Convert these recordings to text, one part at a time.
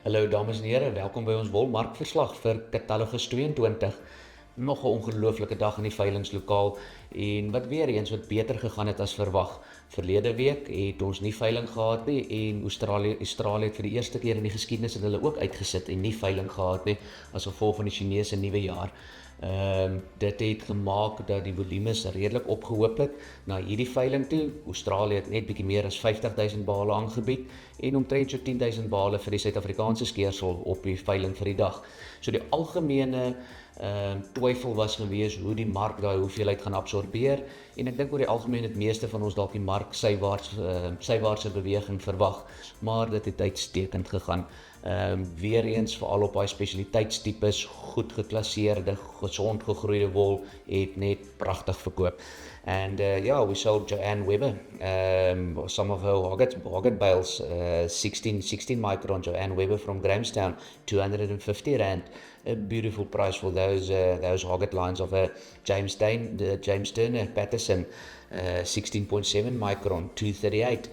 Hallo dames en heren, welkom by ons wolmarkverslag vir Catalogus 22. Nog 'n ongelooflike dag in die veilingslokaal en wat weer eens wat beter gegaan het as verwag. Verlede week het ons nie veiling gehad nie en Australië het vir die eerste keer in die geskiedenis hulle ook uitgesit en nie veiling gehad nie as gevolg van die Chinese nuwe jaar. Dit het gemaak dat die volumes redelik opgehoop het na hierdie veiling toe. Australië het net bietjie meer as 50,000 bale aangebied en omtrent so 10,000 bale vir die Suid-Afrikaanse skeersel op die veiling vir die dag. So die algemene twyfel was gewees hoe die mark daai hoeveelheid gaan absorbeer en ek dink oor die algemeen het meeste van ons dalk die mark sywaartse beweging verwag, maar dit het uitstekend gegaan. Weer eens veral op daai spesialiteitstipes, goed geklasseerde, gesond gegroeide wol het net pragtig verkoop. And yeah, we sold Joanne Webber, some of her Hoggett bales, 16 micron Joanne Webber from Grahamstown, 250 rand. A beautiful price for those Hoggett lines of a James Turner Patterson, 16.7 micron, 238.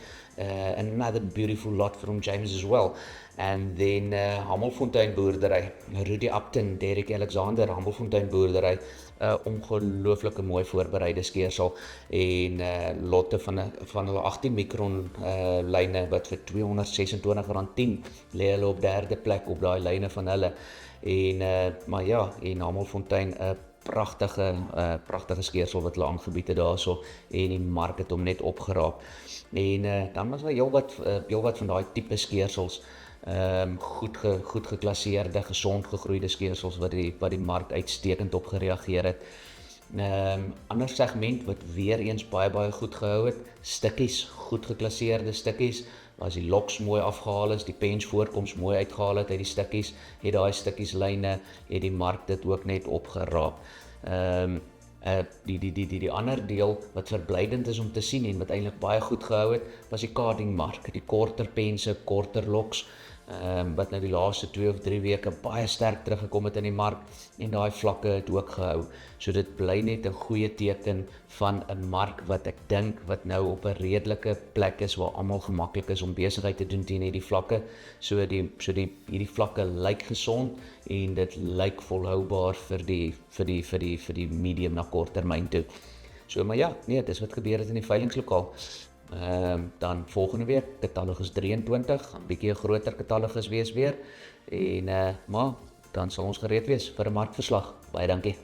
Another beautiful lot from James as well. And then Hammelfontein boerdery, Rudy Upton, Derek Alexander, Hammelfontein boerdery, ongelooflike mooi voorbereide skeersel en lotte van hulle 18 micron lyne wat vir R226.10 lê hulle op derde plek op daai lyne van hulle. Maar ja, en Hammelfontein 'n pragtige skeersel wat hulle aangebied het daarso en die mark het hom net opgeraap. En dan was daar heelwat van daai tipe skeersels, goed geklasseerde, gesond gegroeide skeersels wat die mark uitstekend op gereageer het. Ander segment wat weer eens baie goed gehou het, stukkies, goed geklasseerde stukkies, as die loks mooi afgehaal is, die pinch voorkoms mooi uitgehaal het uit die stukkies, het daai stukkies lyne, het die mark dit ook net opgeraap. Die ander deel wat verblydend is om te sien en wat eintlik baie goed gehou het, was die cardingmark, die korter pense, korter loks, wat nou die laaste 2 of 3 weke baie sterk teruggekom het in die mark en daai vlakke het ook gehou. So dit bly net 'n goeie teken van 'n mark wat ek dink wat nou op 'n redelike plek is waar almal gemaklik is om besigheid te doen teen hierdie vlakke. So hierdie vlakke lyk gesond en dit lyk volhoubaar vir die medium na kort termyn toe. So maar ja, nee, dis wat gebeur het in die veilingslokaal. Dan volgende week, Catalogus 23, 'n bietjie 'n groter Catalogus wees weer en maar dan sal ons gereed wees vir 'n markverslag. Baie dankie.